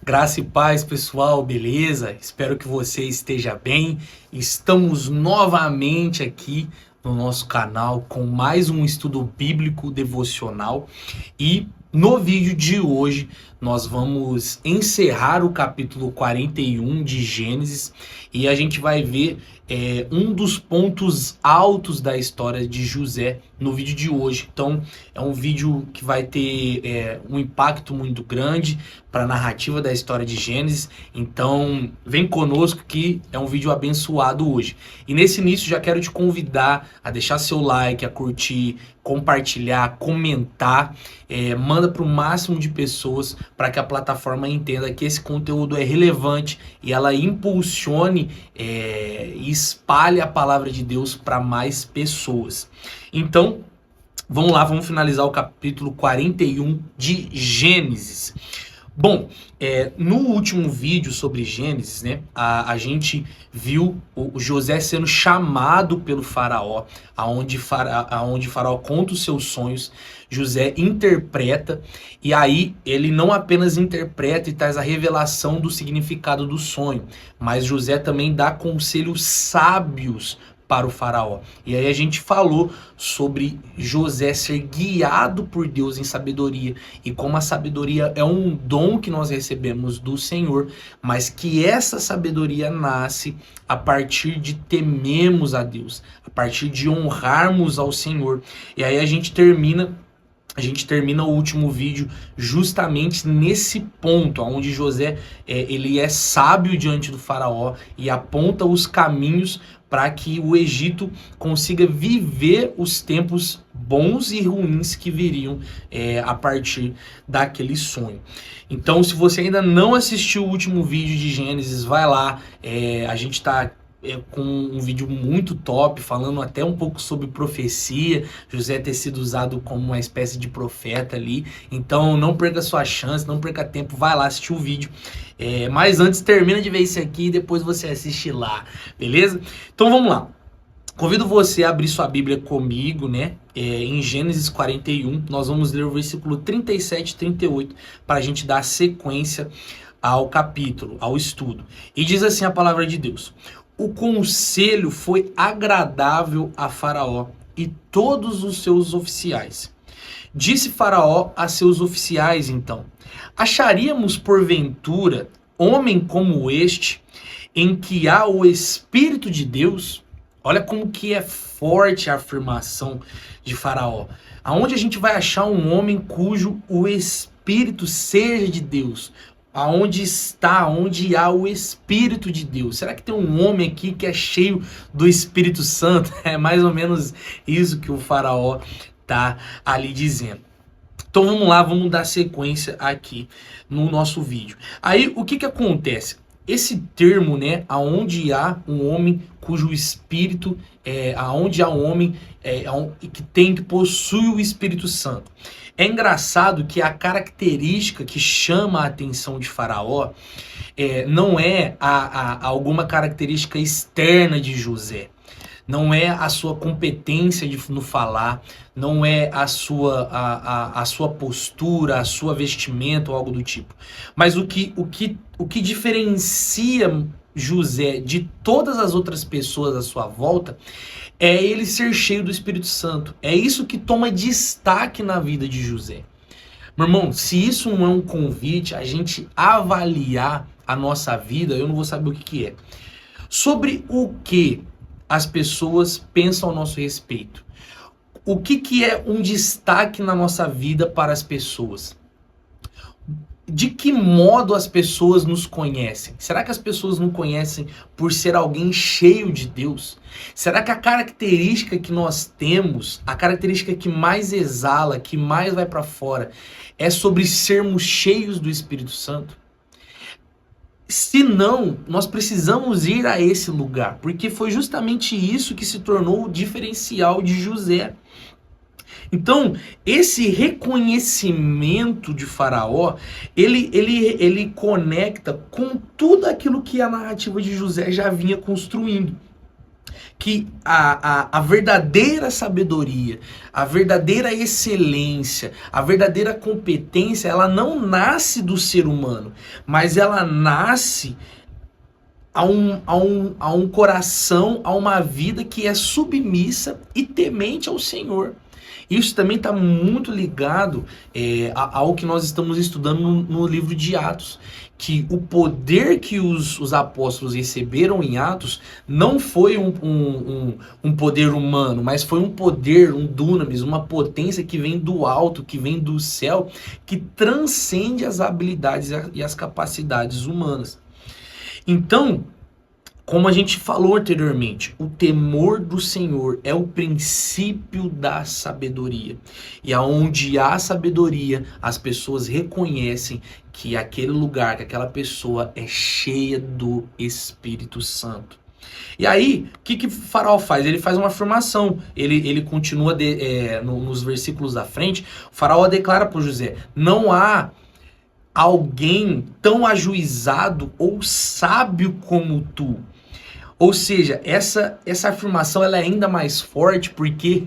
Graça e paz, pessoal, beleza? Espero que você esteja bem. Estamos novamente aqui no nosso canal com mais um estudo bíblico devocional e no vídeo de hoje nós vamos encerrar o capítulo 41 de Gênesis e a gente vai ver um dos pontos altos da história de José no vídeo de hoje. Então é um vídeo que vai ter um impacto muito grande para a narrativa da história de Gênesis. Então vem conosco que é um vídeo abençoado hoje. E nesse início já quero te convidar a deixar seu like, a curtir, compartilhar, comentar, manda para o máximo de pessoas para que a plataforma entenda que esse conteúdo é relevante e ela impulsione e espalhe a palavra de Deus para mais pessoas. Então, vamos lá, vamos finalizar o capítulo 41 de Gênesis. Bom, no último vídeo sobre Gênesis, né, a gente viu o José sendo chamado pelo faraó, aonde faraó conta os seus sonhos, José interpreta, e aí ele não apenas interpreta e traz a revelação do significado do sonho, mas José também dá conselhos sábios para o faraó. E aí a gente falou sobre José ser guiado por Deus em sabedoria e como a sabedoria é um dom que nós recebemos do Senhor, mas que essa sabedoria nasce a partir de temermos a Deus, a partir de honrarmos ao Senhor. E aí a gente termina o último vídeo justamente nesse ponto, onde José ele é sábio diante do faraó e aponta os caminhos para que o Egito consiga viver os tempos bons e ruins que viriam a partir daquele sonho. Então, se você ainda não assistiu o último vídeo de Gênesis, vai lá, a gente está com um vídeo muito top, falando até um pouco sobre profecia, José ter sido usado como uma espécie de profeta ali. Então não perca sua chance, não perca tempo, vai lá assistir o vídeo. Mas antes termina de ver esse aqui e depois você assiste lá, beleza? Então vamos lá. Convido você a abrir sua Bíblia comigo, né? Em Gênesis 41, nós vamos ler o versículo 37 e 38 para a gente dar sequência ao capítulo, ao estudo. E diz assim a palavra de Deus: o conselho foi agradável a Faraó e todos os seus oficiais. Disse Faraó a seus oficiais, então: acharíamos porventura homem como este, em que há o Espírito de Deus? Olha como que é forte a afirmação de Faraó. Aonde a gente vai achar um homem cujo o Espírito seja de Deus? Aonde está, onde há o Espírito de Deus? Será que tem um homem aqui que é cheio do Espírito Santo? É mais ou menos isso que o faraó está ali dizendo. Então vamos lá, vamos dar sequência aqui no nosso vídeo. Aí o que acontece? Esse termo, né, aonde há um homem cujo espírito, aonde há um homem que possui o Espírito Santo. É engraçado que a característica que chama a atenção de Faraó não é alguma característica externa de José. Não é a sua competência no falar, não é a sua postura, a sua vestimenta ou algo do tipo. Mas o que diferencia José de todas as outras pessoas à sua volta é ele ser cheio do Espírito Santo. É isso que toma destaque na vida de José. Meu irmão, se isso não é um convite a gente avaliar a nossa vida, eu não vou saber o que é. Sobre o que as pessoas pensam ao nosso respeito. O que é um destaque na nossa vida para as pessoas? De que modo as pessoas nos conhecem? Será que as pessoas nos conhecem por ser alguém cheio de Deus? Será que a característica que nós temos, a característica que mais exala, que mais vai para fora, é sobre sermos cheios do Espírito Santo? Se não, nós precisamos ir a esse lugar, porque foi justamente isso que se tornou o diferencial de José. Então, esse reconhecimento de Faraó, ele conecta com tudo aquilo que a narrativa de José já vinha construindo. que a verdadeira sabedoria, a verdadeira excelência, a verdadeira competência, ela não nasce do ser humano, mas ela nasce a um coração, a uma vida que é submissa e temente ao Senhor. Isso também está muito ligado ao que nós estamos estudando no livro de Atos, que o poder que os apóstolos receberam em Atos não foi um poder humano, mas foi um poder, um dunamis, uma potência que vem do alto, que vem do céu, que transcende as habilidades e as capacidades humanas. Então, como a gente falou anteriormente, o temor do Senhor é o princípio da sabedoria. E aonde há sabedoria, as pessoas reconhecem que aquele lugar, que aquela pessoa é cheia do Espírito Santo. E aí, o que o Faraó faz? Ele faz uma afirmação. Ele continua nos versículos da frente. O Faraó declara para José: não há alguém tão ajuizado ou sábio como tu. Ou seja, essa afirmação ela é ainda mais forte porque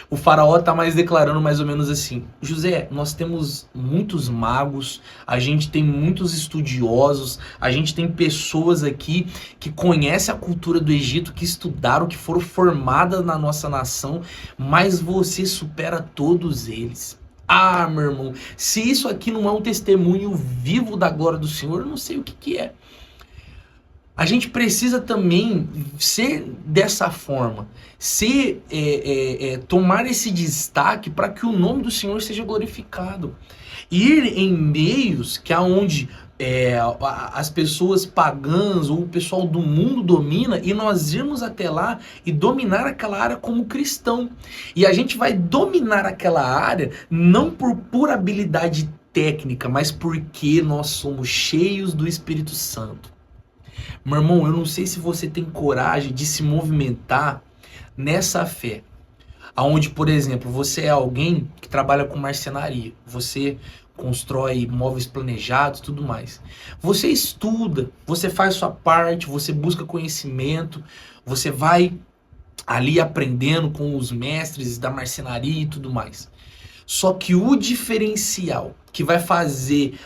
o faraó está mais declarando mais ou menos assim: José, nós temos muitos magos, a gente tem muitos estudiosos, a gente tem pessoas aqui que conhecem a cultura do Egito, que estudaram, que foram formadas na nossa nação, mas você supera todos eles. Ah, meu irmão, se isso aqui não é um testemunho vivo da glória do Senhor, eu não sei o que é. A gente precisa também ser dessa forma, tomar esse destaque para que o nome do Senhor seja glorificado. Ir em meios que aonde as pessoas pagãs ou o pessoal do mundo domina e nós irmos até lá e dominar aquela área como cristão. E a gente vai dominar aquela área não por pura habilidade técnica, mas porque nós somos cheios do Espírito Santo. Meu irmão, eu não sei se você tem coragem de se movimentar nessa fé. Aonde, por exemplo, você é alguém que trabalha com marcenaria. Você constrói móveis planejados e tudo mais. Você estuda, você faz sua parte, você busca conhecimento, você vai ali aprendendo com os mestres da marcenaria e tudo mais. Só que o diferencial que vai fazer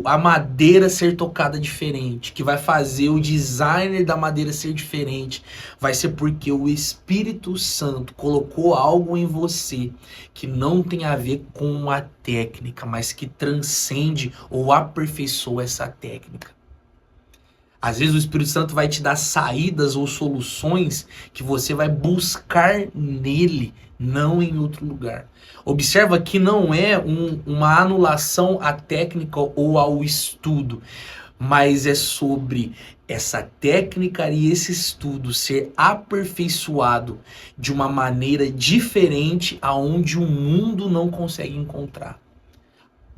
a madeira ser tocada diferente, que vai fazer o designer da madeira ser diferente, vai ser porque o Espírito Santo colocou algo em você que não tem a ver com a técnica, mas que transcende ou aperfeiçoa essa técnica. Às vezes o Espírito Santo vai te dar saídas ou soluções que você vai buscar nele, não em outro lugar. Observa que não é uma anulação à técnica ou ao estudo, mas é sobre essa técnica e esse estudo ser aperfeiçoado de uma maneira diferente aonde o mundo não consegue encontrar.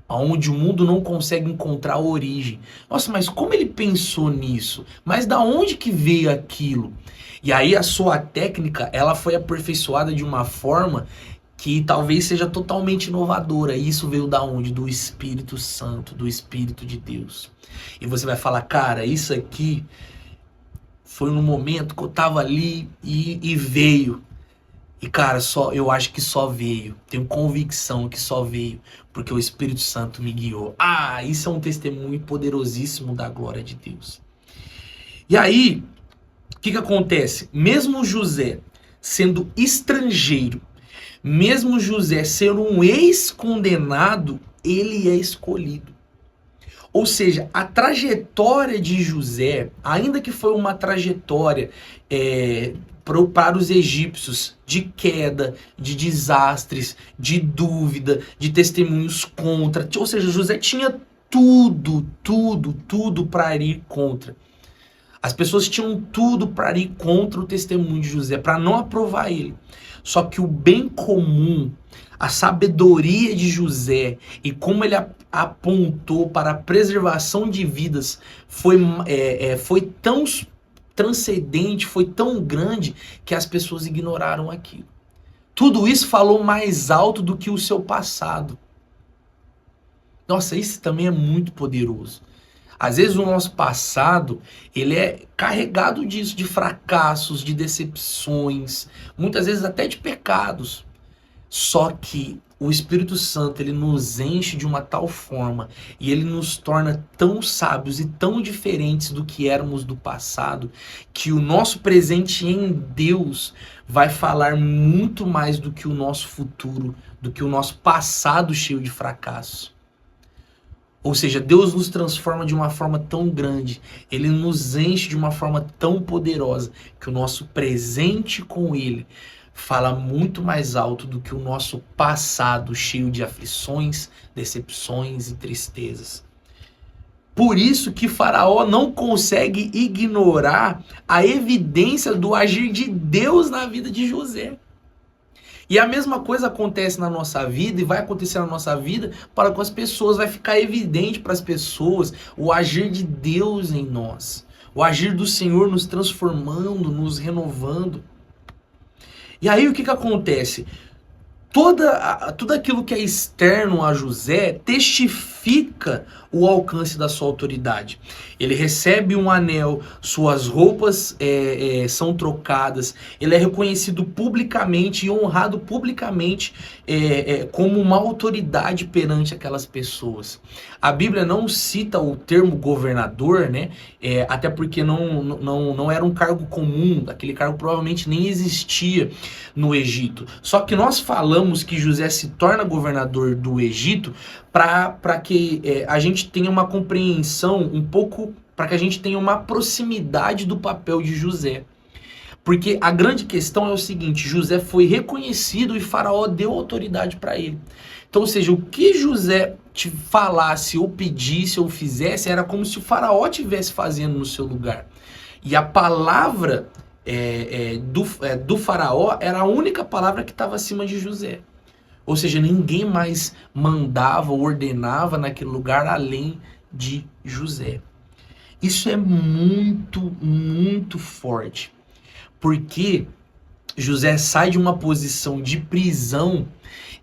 Onde o mundo não consegue encontrar a origem. Nossa, mas como ele pensou nisso? Mas da onde que veio aquilo? E aí a sua técnica, ela foi aperfeiçoada de uma forma que talvez seja totalmente inovadora. E isso veio da onde? Do Espírito Santo, do Espírito de Deus. E você vai falar, cara, isso aqui foi no momento que eu tava ali e veio. E cara, eu acho que só veio. Tenho convicção que só veio porque o Espírito Santo me guiou. Ah, isso é um testemunho poderosíssimo da glória de Deus. E aí, o que acontece? Mesmo José sendo estrangeiro, mesmo José sendo um ex-condenado, ele é escolhido. Ou seja, a trajetória de José, ainda que foi uma trajetória para os egípcios de queda, de desastres, de dúvida, de testemunhos contra, ou seja, José tinha tudo para ir contra. As pessoas tinham tudo para ir contra o testemunho de José, para não aprovar ele. Só que o bem comum, a sabedoria de José e como ele apontou para a preservação de vidas foi tão transcendente, foi tão grande que as pessoas ignoraram aquilo. Tudo isso falou mais alto do que o seu passado. Nossa, isso também é muito poderoso. Às vezes o nosso passado, ele é carregado disso, de fracassos, de decepções, muitas vezes até de pecados. Só que o Espírito Santo, ele nos enche de uma tal forma e ele nos torna tão sábios e tão diferentes do que éramos do passado, que o nosso presente em Deus vai falar muito mais do que o nosso futuro, do que o nosso passado cheio de fracasso. Ou seja, Deus nos transforma de uma forma tão grande, Ele nos enche de uma forma tão poderosa, que o nosso presente com Ele fala muito mais alto do que o nosso passado cheio de aflições, decepções e tristezas. Por isso que Faraó não consegue ignorar a evidência do agir de Deus na vida de José. E a mesma coisa acontece na nossa vida e vai acontecer na nossa vida para com as pessoas. Vai ficar evidente para as pessoas o agir de Deus em nós. O agir do Senhor nos transformando, nos renovando. E aí o que acontece? Tudo aquilo que é externo a José testifica o alcance da sua autoridade. Ele recebe um anel, suas roupas são trocadas, ele é reconhecido publicamente e honrado publicamente como uma autoridade perante aquelas pessoas. A Bíblia não cita o termo governador, né? Até porque não era um cargo comum, aquele cargo provavelmente nem existia no Egito. Só que nós falamos que José se torna governador do Egito para que a gente tenha uma compreensão um pouco, para que a gente tenha uma proximidade do papel de José. Porque a grande questão é o seguinte: José foi reconhecido e Faraó deu autoridade para ele. Então, ou seja, o que José te falasse ou pedisse ou fizesse era como se o Faraó estivesse fazendo no seu lugar. E a palavra do Faraó era a única palavra que estava acima de José. Ou seja, ninguém mais mandava ou ordenava naquele lugar além de José. Isso é muito, muito forte. Porque José sai de uma posição de prisão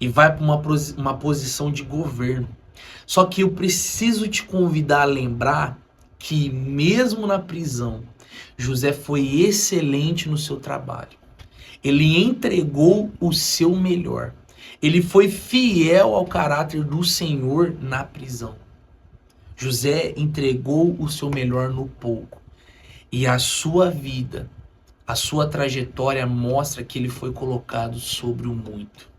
e vai para uma posição de governo. Só que eu preciso te convidar a lembrar que mesmo na prisão, José foi excelente no seu trabalho. Ele entregou o seu melhor. Ele foi fiel ao caráter do Senhor na prisão. José entregou o seu melhor no pouco. E a sua vida, a sua trajetória mostra que ele foi colocado sobre o muito.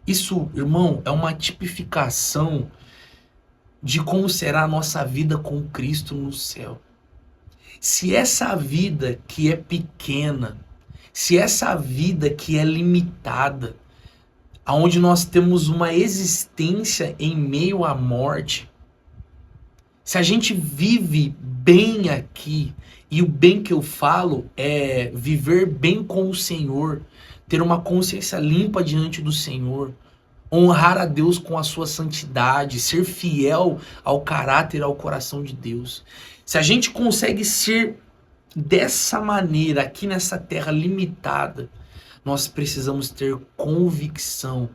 Isso, irmão, é uma tipificação de como será a nossa vida com Cristo no céu. Se essa vida que é pequena, se essa vida que é limitada, aonde nós temos uma existência em meio à morte, se a gente vive bem aqui, e o bem que eu falo é viver bem com o Senhor, ter uma consciência limpa diante do Senhor, honrar a Deus com a sua santidade, ser fiel ao caráter, ao coração de Deus. Se a gente consegue ser dessa maneira aqui nessa terra limitada, nós precisamos ter convicção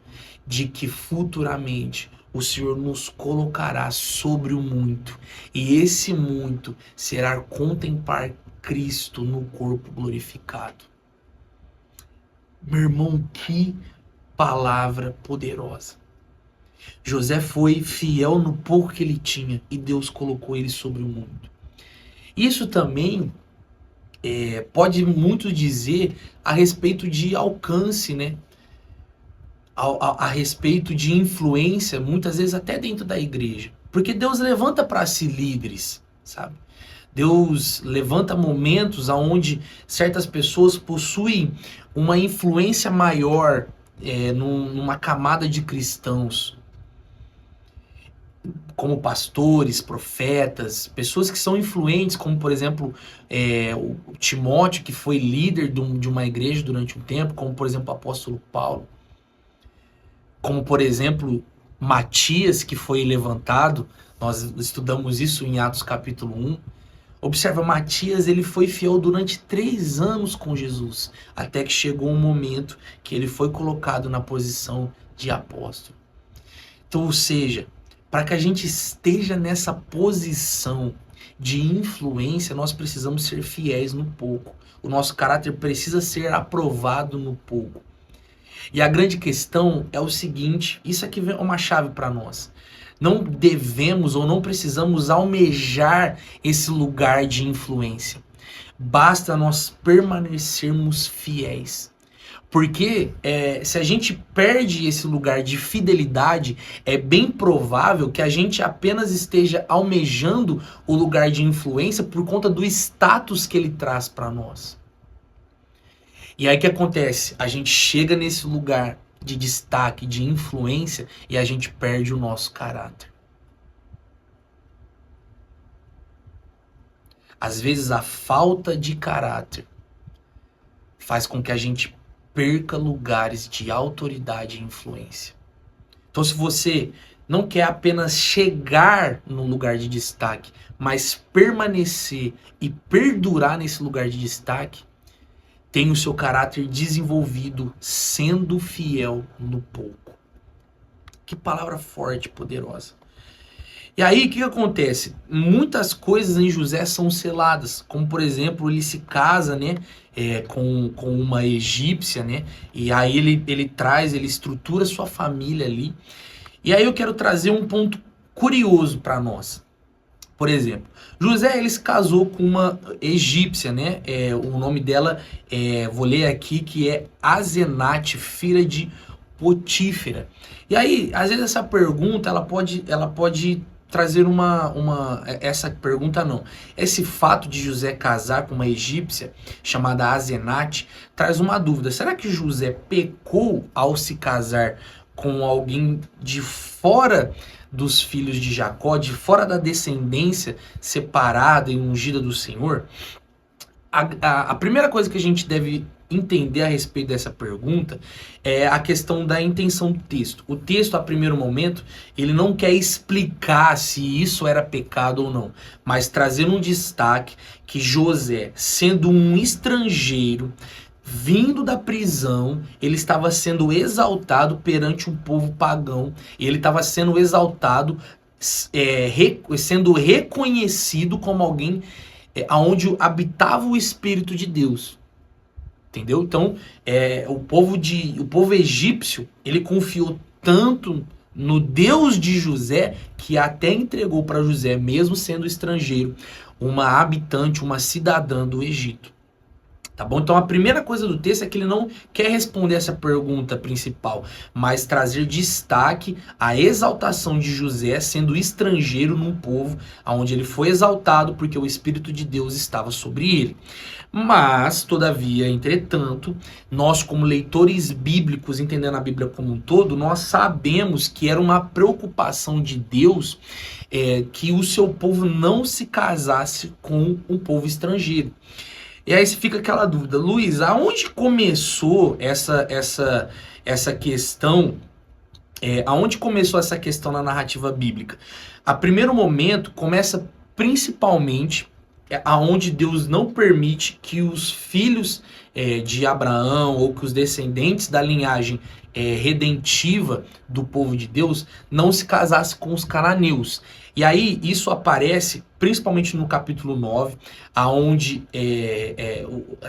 de que futuramente o Senhor nos colocará sobre o muito. E esse muito será contemplar Cristo no corpo glorificado. Meu irmão, que palavra poderosa. José foi fiel no pouco que ele tinha e Deus colocou ele sobre o muito. Isso também pode muito dizer a respeito de alcance, né? A respeito de influência, muitas vezes até dentro da igreja. Porque Deus levanta para si líderes, sabe? Deus levanta momentos onde certas pessoas possuem uma influência maior numa camada de cristãos. Como pastores, profetas, pessoas que são influentes, como por exemplo o Timóteo, que foi líder de uma igreja durante um tempo, como por exemplo o apóstolo Paulo, como por exemplo Matias, que foi levantado, nós estudamos isso em Atos capítulo 1. Observa, Matias, ele foi fiel durante 3 anos com Jesus, até que chegou um momento que ele foi colocado na posição de apóstolo. Então, ou seja, Para que a gente esteja nessa posição de influência, nós precisamos ser fiéis no pouco. O nosso caráter precisa ser aprovado no pouco. E a grande questão é o seguinte, isso aqui é uma chave para nós. Não devemos ou não precisamos almejar esse lugar de influência. Basta nós permanecermos fiéis. Porque se a gente perde esse lugar de fidelidade, é bem provável que a gente apenas esteja almejando o lugar de influência por conta do status que ele traz para nós. E aí o que acontece? A gente chega nesse lugar de destaque, de influência, e a gente perde o nosso caráter. Às vezes a falta de caráter faz com que a gente perca lugares de autoridade e influência. Então, se você não quer apenas chegar no lugar de destaque, mas permanecer e perdurar nesse lugar de destaque, tenha o seu caráter desenvolvido sendo fiel no pouco. Que palavra forte, poderosa. E aí, o que acontece? Muitas coisas em José são seladas, como por exemplo, ele se casa, né, com uma egípcia, né, e aí ele estrutura sua família ali. E aí eu quero trazer um ponto curioso para nós. Por exemplo, José ele se casou com uma egípcia, né, o nome dela, vou ler aqui, que é Asenate, filha de Potífera. E aí, às vezes essa pergunta, ela pode trazer essa pergunta não. Esse fato de José casar com uma egípcia chamada Asenate traz uma dúvida. Será que José pecou ao se casar com alguém de fora dos filhos de Jacó, de fora da descendência separada e ungida do Senhor? A primeira coisa que a gente deve entender a respeito dessa pergunta é a questão da intenção do texto. O texto, a primeiro momento, ele não quer explicar se isso era pecado ou não, mas trazer um destaque que José, sendo um estrangeiro, vindo da prisão, ele estava sendo exaltado perante um povo pagão, ele estava sendo exaltado, sendo reconhecido como alguém aonde habitava o Espírito de Deus. Entendeu? Então, o povo egípcio, ele confiou tanto no Deus de José que até entregou para José, mesmo sendo estrangeiro, uma habitante, uma cidadã do Egito. Tá bom? Então a primeira coisa do texto é que ele não quer responder essa pergunta principal, mas trazer destaque à exaltação de José sendo estrangeiro num povo onde ele foi exaltado porque o Espírito de Deus estava sobre ele. Mas, todavia, entretanto, nós como leitores bíblicos, entendendo a Bíblia como um todo, nós sabemos que era uma preocupação de Deus que o seu povo não se casasse com um povo estrangeiro. E aí fica aquela dúvida, Luiz, aonde começou essa questão? Aonde começou essa questão na narrativa bíblica? A primeiro momento começa principalmente aonde Deus não permite que os filhos de Abraão ou que os descendentes da linhagem redentiva do povo de Deus não se casassem com os cananeus. E aí isso aparece principalmente no capítulo 9, aonde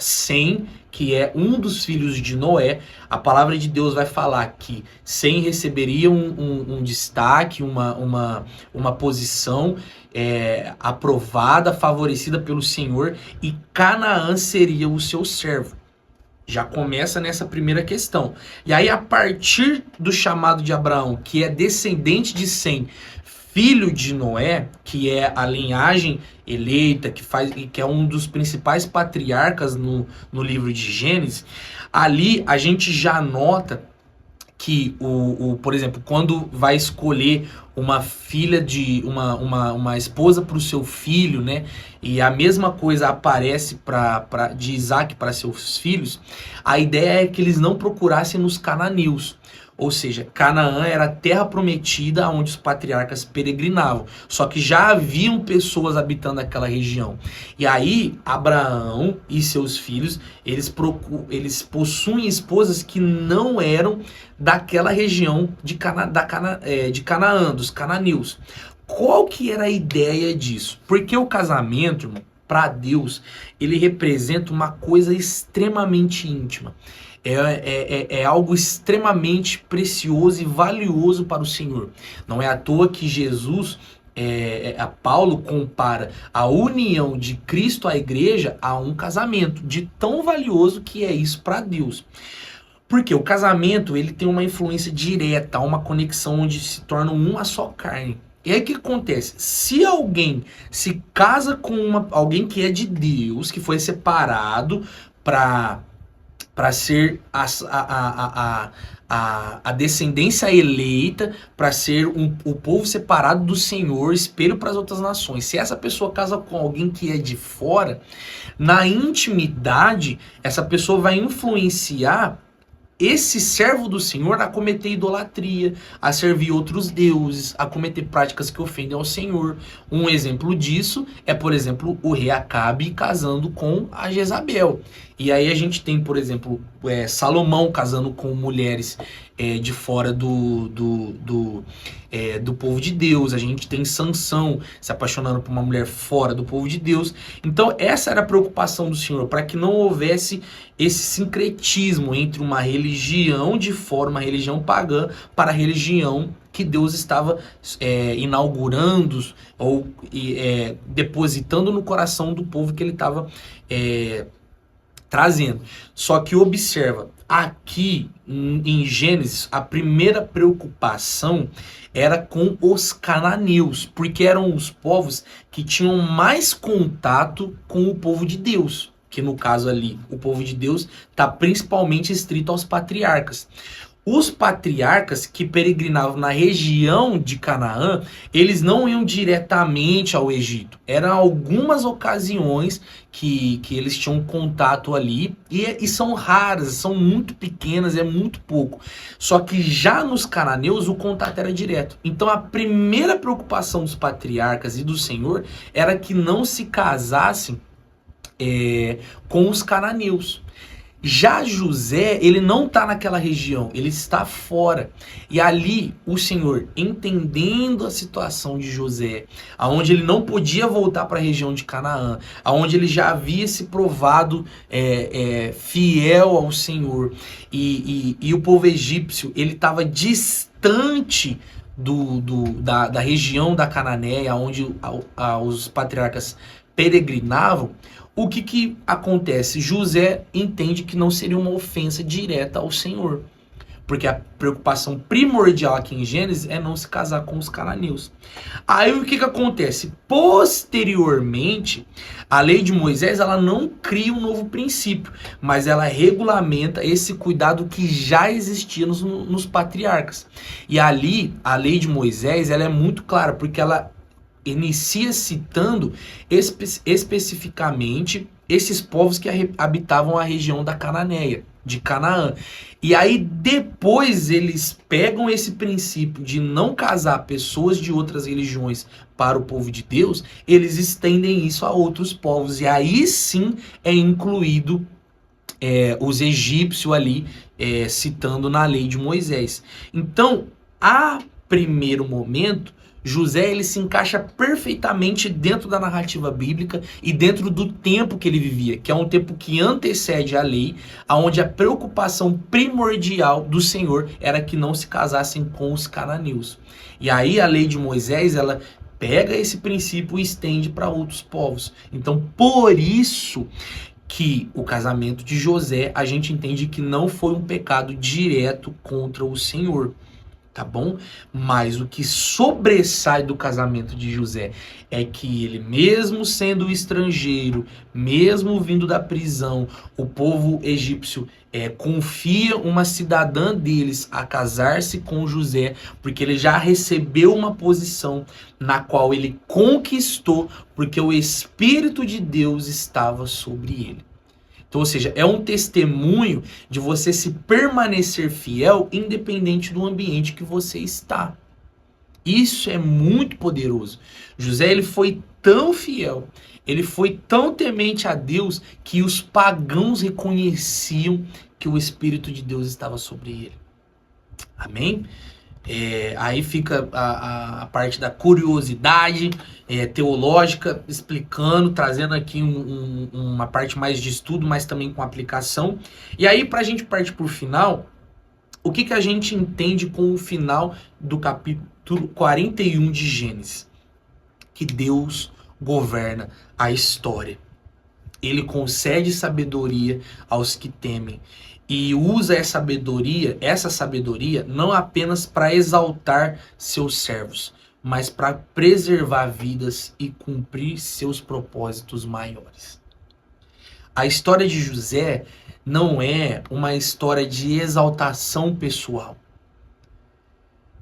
Sem, que é um dos filhos de Noé, a palavra de Deus vai falar que Sem receberia um destaque, uma posição aprovada, favorecida pelo Senhor, e Canaã seria o seu servo. Já começa nessa primeira questão. E aí, a partir do chamado de Abraão, que é descendente de Sem, filho de Noé, que é a linhagem eleita, que é um dos principais patriarcas no livro de Gênesis, ali a gente já nota que, por exemplo, quando vai escolher uma filha uma esposa para o seu filho, né? E a mesma coisa aparece de Isaac para seus filhos, a ideia é que eles não procurassem nos cananeus. Ou seja, Canaã era a terra prometida onde os patriarcas peregrinavam. Só que já haviam pessoas habitando aquela região. E aí, Abraão e seus filhos, eles possuem esposas que não eram daquela região de Canaã, dos cananeus. Qual que era a ideia disso? Porque o casamento, irmão, para Deus, ele representa uma coisa extremamente íntima. É algo extremamente precioso e valioso para o Senhor. Não é à toa que Jesus, Paulo compara a união de Cristo à igreja a um casamento, de tão valioso que é isso para Deus. Porque o casamento ele tem uma influência direta, uma conexão onde se tornam uma só carne. E aí o que acontece? Se alguém se casa com alguém que é de Deus, que foi separado para ser a descendência eleita, para ser o povo separado do Senhor, espelho para as outras nações. Se essa pessoa casa com alguém que é de fora, na intimidade, essa pessoa vai influenciar esse servo do Senhor a cometer idolatria, a servir outros deuses, a cometer práticas que ofendem ao Senhor. Um exemplo disso é, por exemplo, o rei Acabe casando com a Jezabel. E aí a gente tem, por exemplo, Salomão casando com mulheres de fora do povo de Deus. A gente tem Sansão se apaixonando por uma mulher fora do povo de Deus. Então essa era a preocupação do Senhor, para que não houvesse esse sincretismo entre uma religião de fora, uma religião pagã, para a religião que Deus estava inaugurando ou depositando no coração do povo que ele estava trazendo. Só que observa, aqui em Gênesis, a primeira preocupação era com os cananeus, porque eram os povos que tinham mais contato com o povo de Deus, que no caso ali, o povo de Deus está principalmente estrito aos patriarcas. Os patriarcas que peregrinavam na região de Canaã, eles não iam diretamente ao Egito. Eram algumas ocasiões que eles tinham contato ali, e são raras, são muito pequenas, é muito pouco. Só que já nos cananeus o contato era direto. Então a primeira preocupação dos patriarcas e do Senhor era que não se casassem com os cananeus. Já José, ele não está naquela região, ele está fora. E ali o Senhor, entendendo a situação de José, aonde ele não podia voltar para a região de Canaã, aonde ele já havia se provado fiel ao Senhor, e o povo egípcio, ele estava distante da região da Cananéia, onde os patriarcas peregrinavam. O que acontece? José entende que não seria uma ofensa direta ao Senhor. Porque a preocupação primordial aqui em Gênesis é não se casar com os cananeus. Aí o que acontece? Posteriormente, a lei de Moisés ela não cria um novo princípio, mas ela regulamenta esse cuidado que já existia nos patriarcas. E ali, a lei de Moisés ela é muito clara, porque ela inicia citando especificamente esses povos que habitavam a região da Cananéia, de Canaã. E aí depois eles pegam esse princípio de não casar pessoas de outras religiões para o povo de Deus, eles estendem isso a outros povos. E aí sim é incluído os egípcios ali, citando na lei de Moisés. Então, a primeiro momento, José ele se encaixa perfeitamente dentro da narrativa bíblica e dentro do tempo que ele vivia, que é um tempo que antecede a lei, onde a preocupação primordial do Senhor era que não se casassem com os cananeus. E aí a lei de Moisés, ela pega esse princípio e estende para outros povos. Então, por isso que o casamento de José, a gente entende que não foi um pecado direto contra o Senhor. Tá bom? Mas o que sobressai do casamento de José é que ele, mesmo sendo estrangeiro, mesmo vindo da prisão, o povo egípcio confia uma cidadã deles a casar-se com José, porque ele já recebeu uma posição na qual ele conquistou, porque o Espírito de Deus estava sobre ele. Então, ou seja, é um testemunho de você se permanecer fiel independente do ambiente que você está. Isso é muito poderoso. José, ele foi tão fiel, ele foi tão temente a Deus que os pagãos reconheciam que o Espírito de Deus estava sobre ele. Amém? Aí fica a parte da curiosidade teológica, explicando, trazendo aqui uma parte mais de estudo, mas também com aplicação. E aí, para a gente partir para o final, o que a gente entende com o final do capítulo 41 de Gênesis? Que Deus governa a história. Ele concede sabedoria aos que temem. E usa essa sabedoria não apenas para exaltar seus servos, mas para preservar vidas e cumprir seus propósitos maiores. A história de José não é uma história de exaltação pessoal.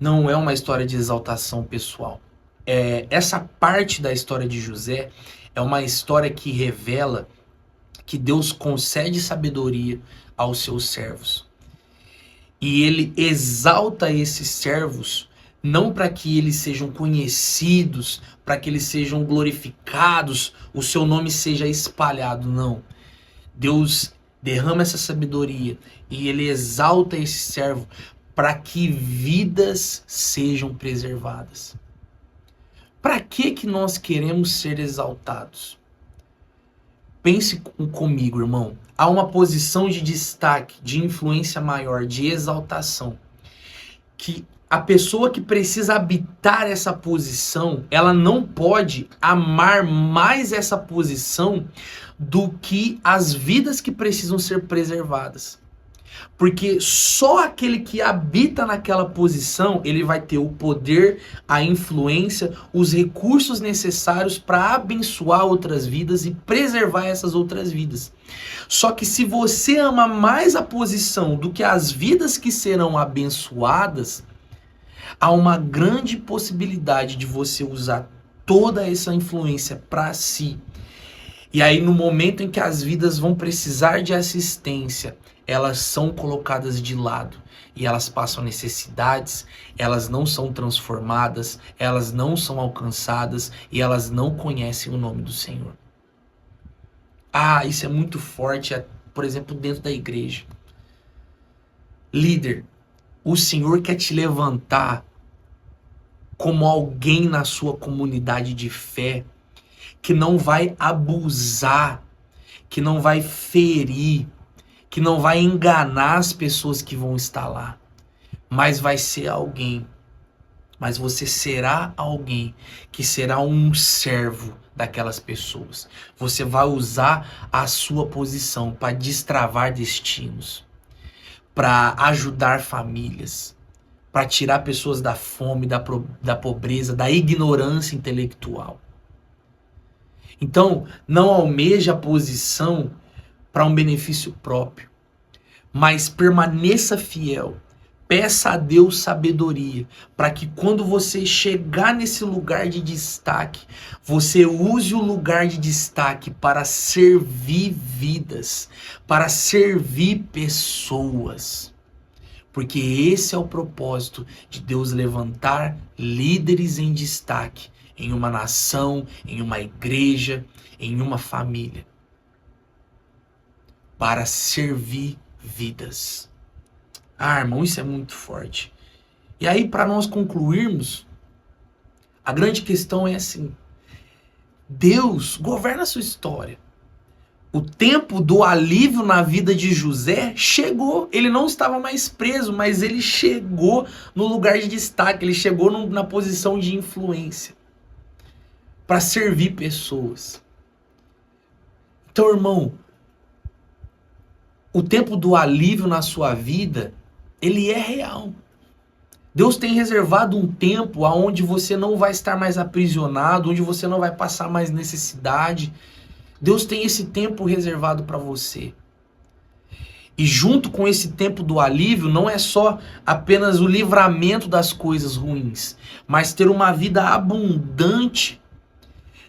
Não é uma história de exaltação pessoal. Essa parte da história de José é uma história que revela que Deus concede sabedoria aos seus servos. E ele exalta esses servos não para que eles sejam conhecidos, para que eles sejam glorificados, o seu nome seja espalhado, não. Deus derrama essa sabedoria e ele exalta esse servo para que vidas sejam preservadas. Para que nós queremos ser exaltados? Pense comigo, irmão. Há uma posição de destaque, de influência maior, de exaltação, que a pessoa que precisa habitar essa posição, ela não pode amar mais essa posição do que as vidas que precisam ser preservadas. Porque só aquele que habita naquela posição, ele vai ter o poder, a influência, os recursos necessários para abençoar outras vidas e preservar essas outras vidas. Só que se você ama mais a posição do que as vidas que serão abençoadas, há uma grande possibilidade de você usar toda essa influência para si. E aí, no momento em que as vidas vão precisar de assistência, elas são colocadas de lado e elas passam necessidades, elas não são transformadas, elas não são alcançadas e elas não conhecem o nome do Senhor. Isso é muito forte, por exemplo, dentro da igreja. Líder, o Senhor quer te levantar como alguém na sua comunidade de fé que não vai abusar, que não vai ferir, que não vai enganar as pessoas que vão estar lá, mas vai ser alguém, mas você será alguém que será um servo daquelas pessoas. Você vai usar a sua posição para destravar destinos, para ajudar famílias, para tirar pessoas da fome, da pobreza, da ignorância intelectual. Então, não almeja a posição para um benefício próprio, mas permaneça fiel. Peça a Deus sabedoria, para que quando você chegar nesse lugar de destaque, você use o lugar de destaque para servir vidas, para servir pessoas. Porque esse é o propósito de Deus levantar líderes em destaque em uma nação, em uma igreja, em uma família, para servir vidas. Irmão, isso é muito forte. E aí, para nós concluirmos, a grande questão é assim: Deus governa a sua história. O tempo do alívio na vida de José chegou. Ele não estava mais preso, mas ele chegou no lugar de destaque, ele chegou na posição de influência para servir pessoas. Então, irmão, o tempo do alívio na sua vida, ele é real. Deus tem reservado um tempo onde você não vai estar mais aprisionado, onde você não vai passar mais necessidade. Deus tem esse tempo reservado para você. E junto com esse tempo do alívio, não é só apenas o livramento das coisas ruins, mas ter uma vida abundante,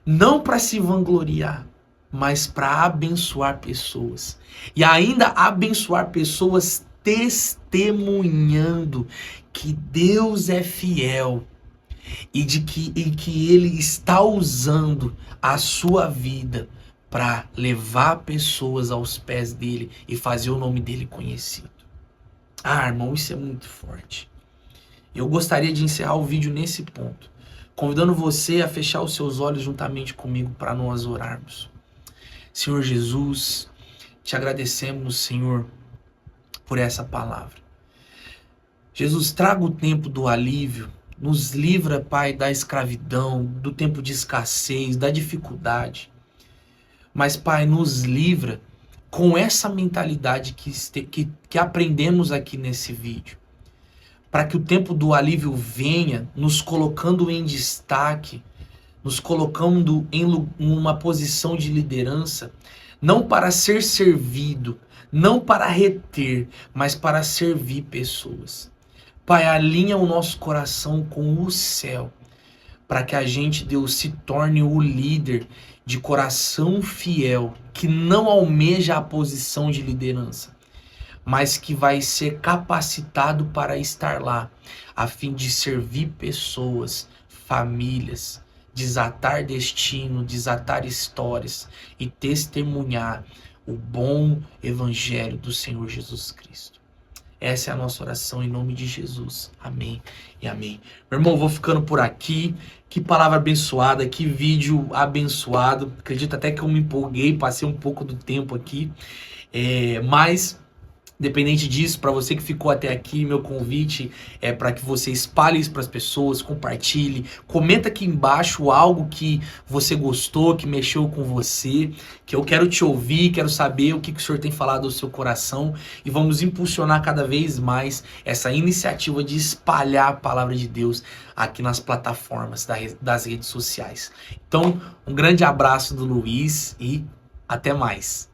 não para se vangloriar, mas para abençoar pessoas. E ainda abençoar pessoas testemunhando que Deus é fiel e que Ele está usando a sua vida para levar pessoas aos pés dele e fazer o nome dele conhecido. Ah, irmão, isso é muito forte. Eu gostaria de encerrar o vídeo nesse ponto, convidando você a fechar os seus olhos juntamente comigo para nós orarmos. Senhor Jesus, te agradecemos, Senhor, por essa palavra. Jesus, traga o tempo do alívio, nos livra, Pai, da escravidão, do tempo de escassez, da dificuldade. Mas, Pai, nos livra com essa mentalidade que aprendemos aqui nesse vídeo. Para que o tempo do alívio venha nos colocando em destaque, nos colocando em uma posição de liderança, não para ser servido, não para reter, mas para servir pessoas. Pai, alinha o nosso coração com o céu, para que a gente, Deus, se torne o líder de coração fiel, que não almeja a posição de liderança, mas que vai ser capacitado para estar lá, a fim de servir pessoas, famílias, desatar destino, desatar histórias e testemunhar o bom evangelho do Senhor Jesus Cristo. Essa é a nossa oração em nome de Jesus. Amém e amém. Meu irmão, vou ficando por aqui. Que palavra abençoada, que vídeo abençoado. Acredito até que eu me empolguei, passei um pouco do tempo aqui. Mas, independente disso, para você que ficou até aqui, meu convite é para que você espalhe isso para as pessoas, compartilhe, comenta aqui embaixo algo que você gostou, que mexeu com você, que eu quero te ouvir, quero saber o que o Senhor tem falado ao seu coração e vamos impulsionar cada vez mais essa iniciativa de espalhar a palavra de Deus aqui nas plataformas das redes sociais. Então, um grande abraço do Luiz e até mais.